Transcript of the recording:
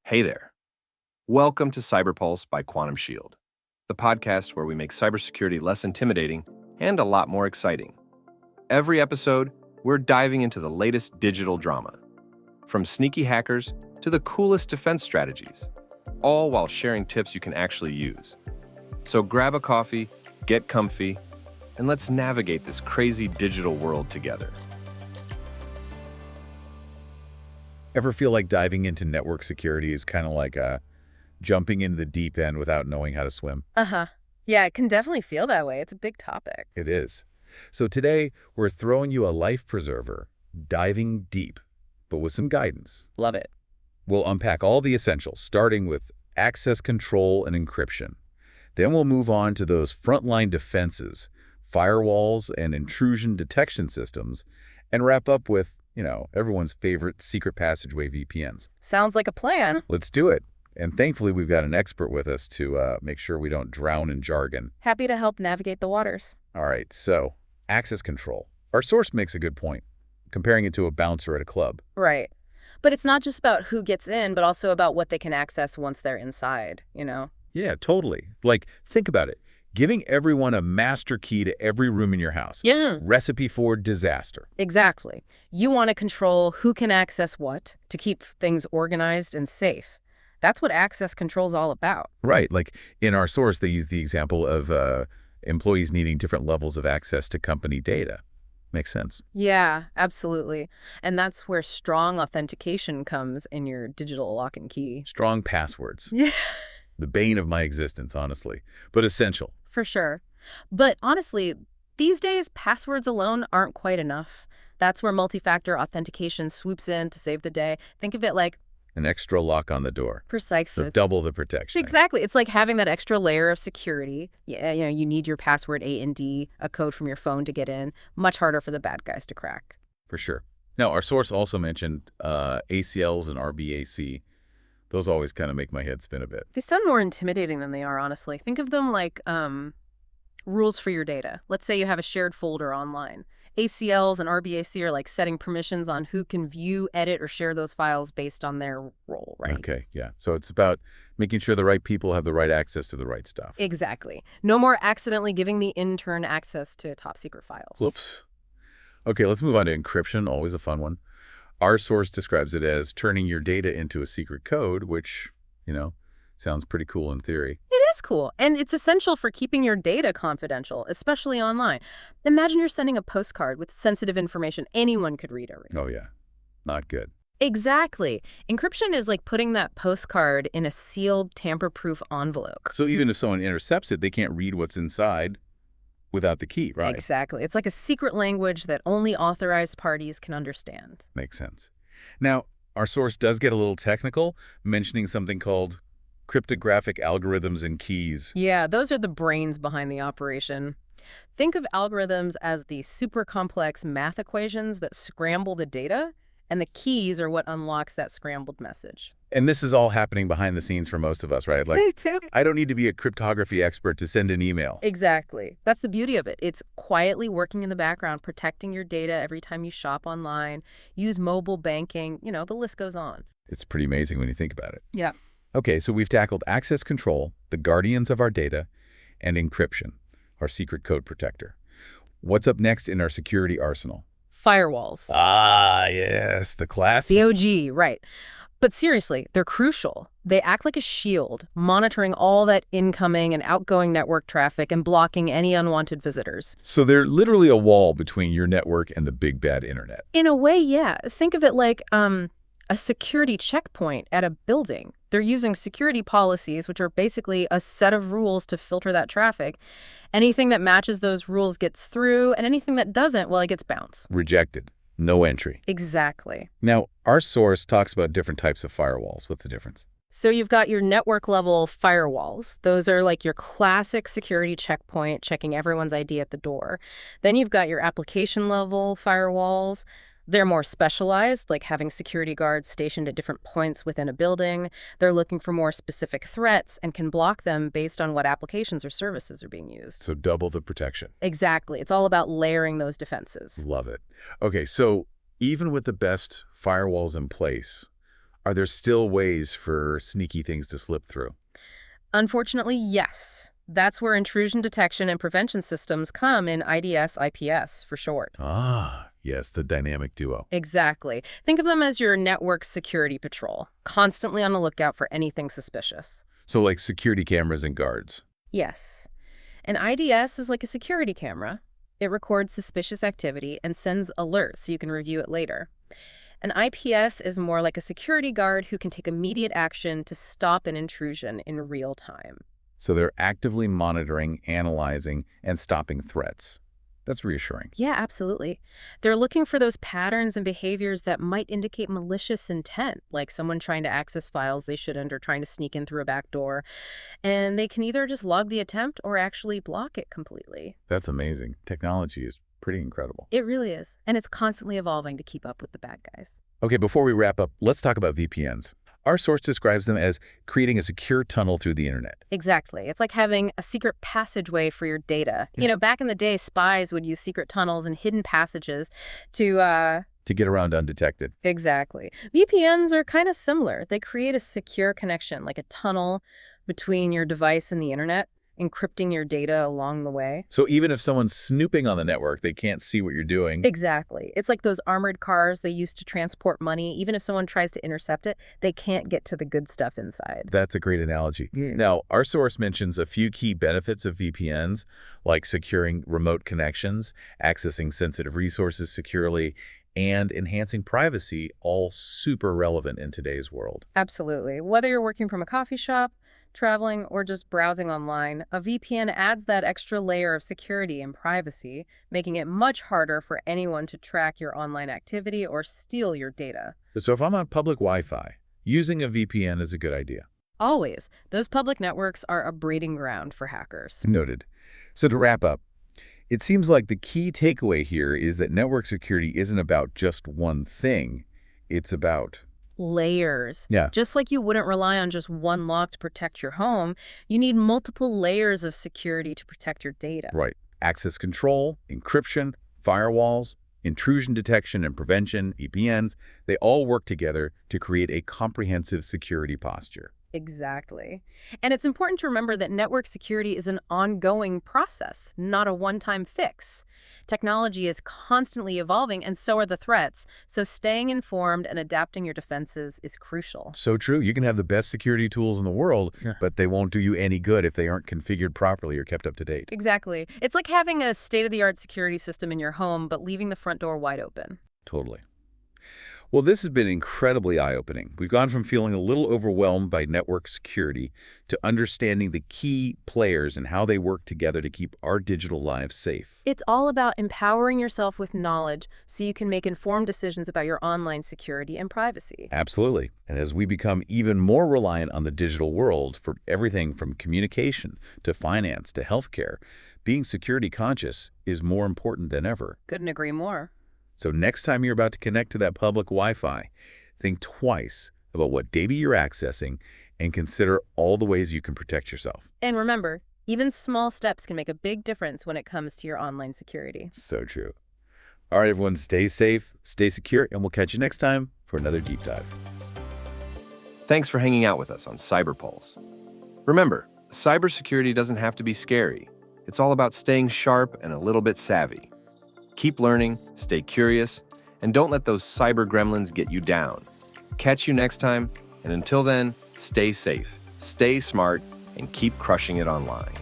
Hey there. Welcome to CyberPulse by Quantum Shield, the podcast where we make cybersecurity less intimidating and a lot more exciting. Every episode, we're diving into the latest digital drama, from sneaky hackers to the coolest defense strategies, all while sharing tips you can actually use. So grab a coffee, get comfy, and let's navigate this crazy digital world together. Ever feel like diving into network security is kind of like jumping into the deep end without knowing how to swim? Uh-huh. Yeah, it can definitely feel that way. It's a big topic. It is. So today, we're throwing you a life preserver, diving deep, but with some guidance. Love it. We'll unpack all the essentials, starting with access control and encryption. Then we'll move on to those frontline defenses, firewalls and intrusion detection systems, and wrap up with everyone's favorite secret passageway VPNs. Sounds like a plan. Let's do it. And thankfully, we've got an expert with us to make sure we don't drown in jargon. Happy to help navigate the waters. All right, so access control. Our source makes a good point, comparing it to a bouncer at a club. Right. But it's not just about who gets in, but also about what they can access once they're inside, Yeah, totally. Like, think about it. Giving everyone a master key to every room in your house. Yeah. Recipe for disaster. Exactly. You want to control who can access what to keep things organized and safe. That's what access control is all about. Right. Like, in our source, they use the example of employees needing different levels of access to company data. Makes sense. Yeah, absolutely. And that's where strong authentication comes in your digital lock and key. Strong passwords. Yeah. The bane of my existence, honestly, but essential. For sure. But honestly, these days, passwords alone aren't quite enough. That's where multi-factor authentication swoops in to save the day. Think of it like An extra lock on the door. precisely. So double the protection. Exactly. It's like having that extra layer of security. Yeah, you need your password A and D, a code from your phone to get in. Much harder for the bad guys to crack. For sure. Now, our source also mentioned ACLs and RBAC. Those always kind of make my head spin a bit. They sound more intimidating than they are, honestly. Think of them like rules for your data. Let's say you have a shared folder online. ACLs and RBAC are like setting permissions on who can view, edit, or share those files based on their role, right? Okay, yeah. So it's about making sure the right people have the right access to the right stuff. Exactly. No more accidentally giving the intern access to top secret files. Whoops. Okay, let's move on to encryption, always a fun one. Our source describes it as turning your data into a secret code, which, sounds pretty cool in theory. It is cool, and it's essential for keeping your data confidential, especially online. Imagine you're sending a postcard with sensitive information anyone could read or read. Oh, yeah. Not good. Exactly. Encryption is like putting that postcard in a sealed, tamper-proof envelope. So even if someone intercepts it, they can't read what's inside without the key, right? Exactly. It's like a secret language that only authorized parties can understand. Makes sense. Now, our source does get a little technical, mentioning something called cryptographic algorithms and keys. Yeah, those are the brains behind the operation. Think of algorithms as the super complex math equations that scramble the data, and the keys are what unlocks that scrambled message. And this is all happening behind the scenes for most of us, right? Like, I don't need to be a cryptography expert to send an email. Exactly. That's the beauty of it. It's quietly working in the background, protecting your data every time you shop online, use mobile banking, the list goes on. It's pretty amazing when you think about it. Yeah. Okay, so we've tackled access control, the guardians of our data, and encryption, our secret code protector. What's up next in our security arsenal? Firewalls. Ah, yes, the class. The OG, right. But seriously, they're crucial. They act like a shield, monitoring all that incoming and outgoing network traffic and blocking any unwanted visitors. So they're literally a wall between your network and the big bad internet. In a way, yeah. Think of it like a security checkpoint at a building. They're using security policies, which are basically a set of rules to filter that traffic. Anything that matches those rules gets through, and anything that doesn't, well, it gets bounced. Rejected. No entry. Exactly. Now, our source talks about different types of firewalls. What's the difference? So you've got your network level firewalls. Those are like your classic security checkpoint, checking everyone's ID at the door. Then you've got your application level firewalls. They're more specialized, like having security guards stationed at different points within a building. They're looking for more specific threats and can block them based on what applications or services are being used. So double the protection. Exactly. It's all about layering those defenses. Love it. Okay, so even with the best firewalls in place, Are there still ways for sneaky things to slip through? Unfortunately, yes. That's where intrusion detection and prevention systems come in IDS, IPS for short. Ah, yes, the dynamic duo. Exactly. Think of them as your network security patrol, constantly on the lookout for anything suspicious. So like security cameras and guards. Yes. An IDS is like a security camera. It records suspicious activity and sends alerts so you can review it later. An IPS is more like a security guard who can take immediate action to stop an intrusion in real time. So they're actively monitoring, analyzing, and stopping threats. That's reassuring. Yeah, absolutely. They're looking for those patterns and behaviors that might indicate malicious intent, like someone trying to access files they shouldn't or trying to sneak in through a back door. And they can either just log the attempt or actually block it completely. That's amazing. Technology is pretty incredible. It really is. And it's constantly evolving to keep up with the bad guys. Okay, before we wrap up, let's talk about VPNs. Our source describes them as creating a secure tunnel through the internet. Exactly. It's like having a secret passageway for your data. Yeah. Back in the day, spies would use secret tunnels and hidden passages to get around undetected. Exactly. VPNs are kind of similar. They create a secure connection, like a tunnel between your device and the internet, encrypting your data along the way. So even if someone's snooping on the network, they can't see what you're doing. Exactly. It's like those armored cars they used to transport money. Even if someone tries to intercept it, they can't get to the good stuff inside. That's a great analogy. Now, our source mentions a few key benefits of VPNs, like securing remote connections, accessing sensitive resources securely, and enhancing privacy, all super relevant in today's world. Absolutely. Whether you're working from a coffee shop, traveling, or just browsing online, a VPN adds that extra layer of security and privacy, making it much harder for anyone to track your online activity or steal your data. So if I'm on public Wi-Fi, using a VPN is a good idea. Always. Those public networks are a breeding ground for hackers. Noted. So to wrap up, it seems like the key takeaway here is that network security isn't about just one thing. It's about layers. Yeah. Just like you wouldn't rely on just one lock to protect your home, you need multiple layers of security to protect your data. Right. Access control, encryption, firewalls, intrusion detection and prevention, VPNs, they all work together to create a comprehensive security posture. Exactly. And it's important to remember that network security is an ongoing process, not a one-time fix. Technology is constantly evolving, and so are the threats. So staying informed and adapting your defenses is crucial. So true. You can have the best security tools in the world, but they won't do you any good if they aren't configured properly or kept up to date. Exactly. It's like having a state-of-the-art security system in your home, but leaving the front door wide open. Totally. Well, this has been incredibly eye-opening. We've gone from feeling a little overwhelmed by network security to understanding the key players and how they work together to keep our digital lives safe. It's all about empowering yourself with knowledge so you can make informed decisions about your online security and privacy. Absolutely. And as we become even more reliant on the digital world for everything from communication to finance to healthcare, being security conscious is more important than ever. Couldn't agree more. So next time you're about to connect to that public Wi-Fi, think twice about what data you're accessing and consider all the ways you can protect yourself. And remember, even small steps can make a big difference when it comes to your online security. So true. All right, everyone, stay safe, stay secure, and we'll catch you next time for another deep dive. Thanks for hanging out with us on CyberPulse. Remember, cybersecurity doesn't have to be scary. It's all about staying sharp and a little bit savvy. Keep learning, stay curious, and don't let those cyber gremlins get you down. Catch you next time, and until then, stay safe, stay smart, and keep crushing it online.